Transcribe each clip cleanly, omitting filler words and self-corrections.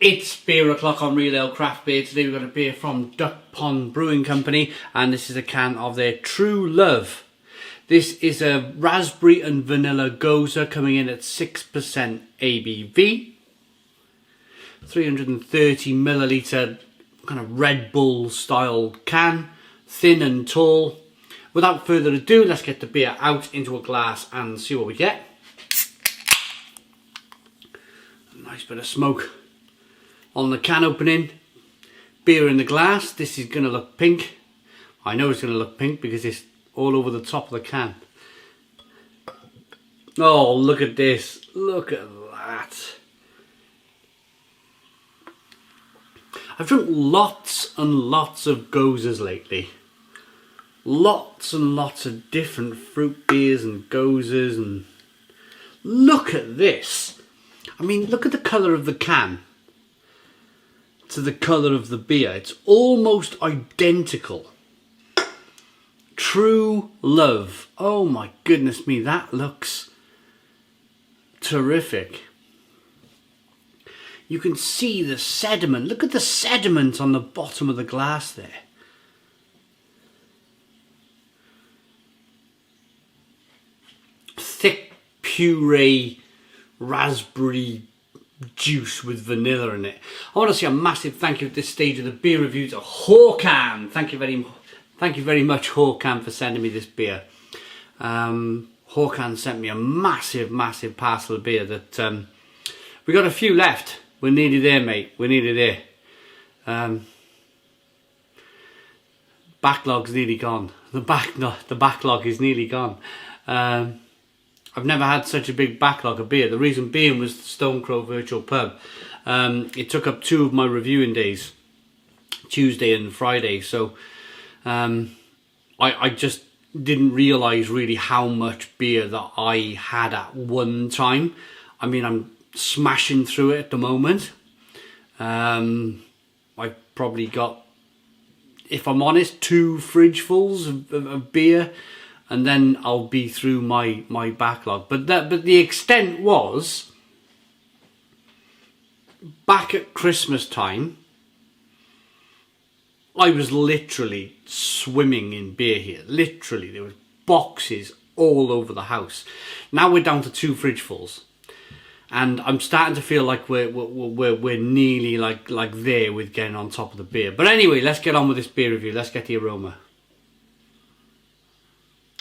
It's beer o'clock on Real Ale Craft Beer. Today we've got a beer from Duckpond Brewing Company, and this is a can of their True Love. This is a raspberry and vanilla Gose coming in at 6% ABV. 330 milliliter kind of Red Bull style can, thin and tall. Without further ado, let's get the beer out into a glass and see what we get. Nice bit of smoke on the can opening. Beer in the glass. This is going to look pink. I know it's going to look pink because it's all over the top of the can. Oh, look at this. Look at that. I've drunk lots and lots of Goses lately. Lots and lots of different fruit beers and Goses, and look at this. I mean, look at the colour of the can to the colour of the beer. It's almost identical. True Love. Oh my goodness me, that looks terrific. You can see the sediment. Look at the sediment on the bottom of the glass there. Thick puree raspberry juice with vanilla in it. I want to say a massive thank you at this stage of the beer review to Håkan. Thank you very much, Håkan, for sending me this beer. Håkan sent me a massive parcel of beer that we got a few left. We're nearly there, mate. We're nearly there. Backlog's nearly gone. The backlog is nearly gone. I've never had such a big backlog of beer. The reason being was the Stone Crow Virtual Pub. It took up 2 of my reviewing days, Tuesday and Friday. So I just didn't realise really how much beer that I had at one time. I mean, I'm smashing through it at the moment. I've probably got, if I'm honest, 2 fridge fulls of beer. And then I'll be through my backlog. But the extent was, back at Christmas time, I was literally swimming in beer here. Literally, there was boxes all over the house. Now we're down to 2 fridge fulls, and I'm starting to feel like we're nearly like there with getting on top of the beer. But anyway, let's get on with this beer review. Let's get the aroma.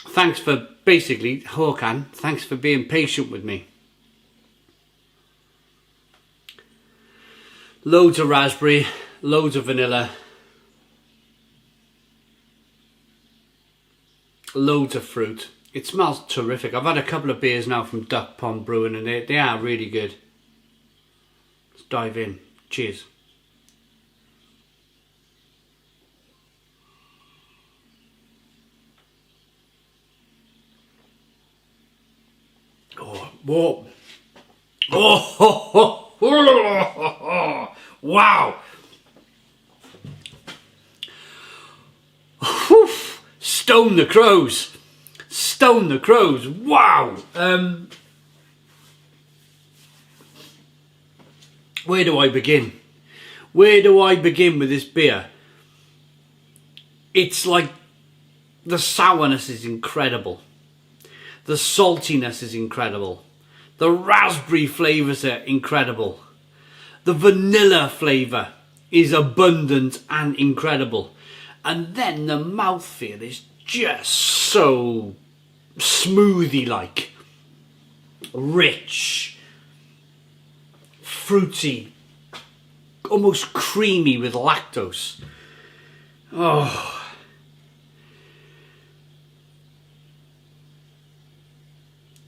Thanks for, basically, Håkan, thanks for being patient with me. Loads of raspberry, loads of vanilla, loads of fruit. It smells terrific. I've had a couple of beers now from Duckpond Brewing, and they are really good. Let's dive in. Cheers. Whoa. Oh, wow. Stone the crows. Stone the crows. Wow. Where do I begin? Where do I begin with this beer? It's like the sourness is incredible. The saltiness is incredible. The raspberry flavours are incredible. The vanilla flavour is abundant and incredible. And then the mouthfeel is just so smoothie-like. Rich. Fruity. Almost creamy with lactose. Oh.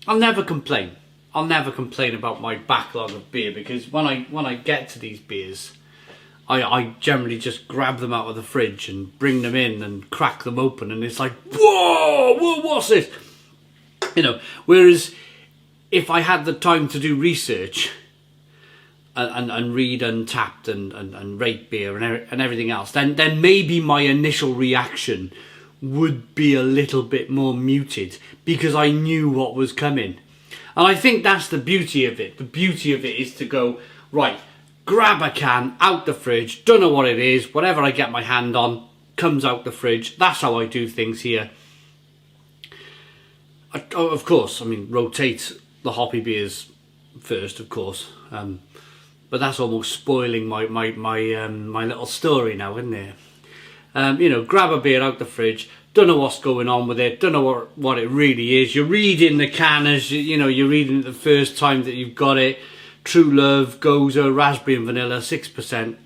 I'll never complain. I'll never complain about my backlog of beer, because when I get to these beers, I generally just grab them out of the fridge and bring them in and crack them open, and it's like, whoa, what's this? You know, whereas if I had the time to do research and read Untapped and rate beer and everything else, then maybe my initial reaction would be a little bit more muted, because I knew what was coming. And I think that's the beauty of it. The beauty of it is to go, right, grab a can out the fridge, don't know what it is, whatever I get my hand on comes out the fridge. That's how I do things here. Of course, I mean, rotate the hoppy beers first, of course, but that's almost spoiling my little story now, isn't it? You know, grab a beer out the fridge, don't know what's going on with it, don't know what it really is. You're reading the can as you know, you're reading it the first time that you've got it. True Love, Gose, raspberry and vanilla, 6%,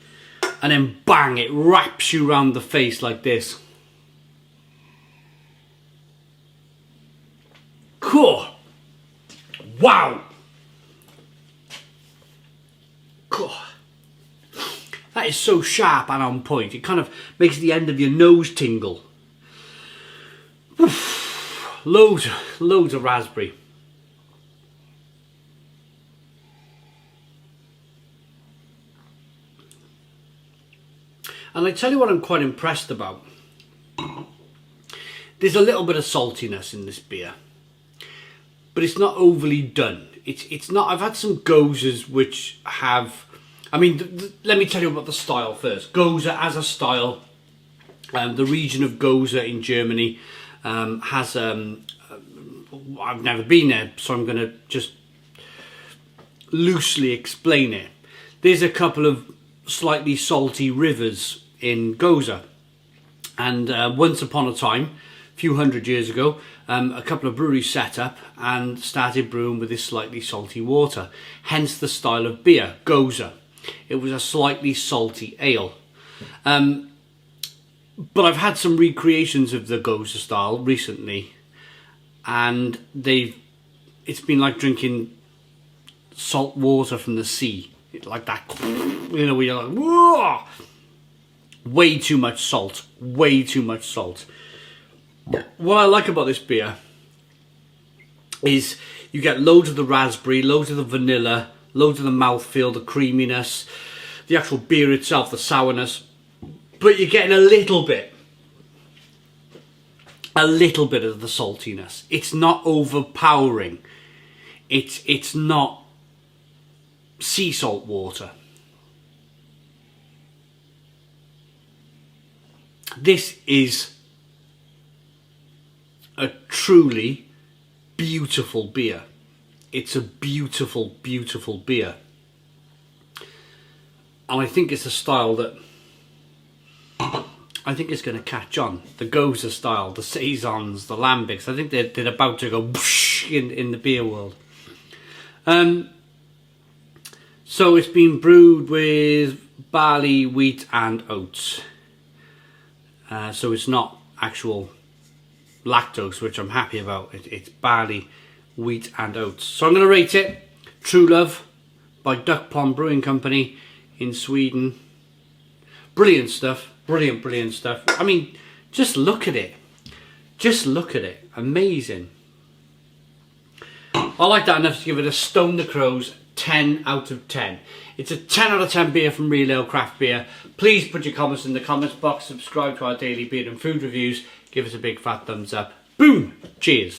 and then bang, it wraps you round the face like this. Cool. Wow. Cool. That is so sharp and on point. It kind of makes the end of your nose tingle. Oof. Loads of raspberry. And I tell you what I'm quite impressed about. There's a little bit of saltiness in this beer, but it's not overly done. It's not. I've had some Goses which have. I mean, let me tell you about the style first. Gose as a style, the region of Gose in Germany has. I've never been there, so I'm going to just loosely explain it. There's a couple of slightly salty rivers in Gose, and once upon a time, a few hundred years ago, a couple of breweries set up and started brewing with this slightly salty water, hence the style of beer, Gose. It was a slightly salty ale. But I've had some recreations of the Gose style recently, and it's been like drinking salt water from the sea, like that, you know, where you're like, whoa! Way too much salt, way too much salt. What I like about this beer is you get loads of the raspberry, loads of the vanilla, loads of the mouthfeel, the creaminess, the actual beer itself, the sourness, but you're getting a little bit of the saltiness. It's not overpowering. It's not sea salt water. This is a truly beautiful beer. It's a beautiful, beautiful beer. And I think it's a style that I think it's going to catch on. The Gose style, the Saisons, the Lambics. I think they're about to go whoosh in the beer world. So it's been brewed with barley, wheat and oats. So it's not actual lactose, which I'm happy about. It's barley, wheat and oats. So I'm going to rate it True Love by Duckpond Brewing Company in Sweden. Brilliant stuff. Brilliant, brilliant stuff. I mean, just look at it. Just look at it. Amazing. I like that enough to give it a Stone the Crows 10 out of 10. It's a 10 out of 10 beer from Real Ale Craft Beer. Please put your comments in the comments box. Subscribe to our daily beer and food reviews. Give us a big fat thumbs up. Boom! Cheers.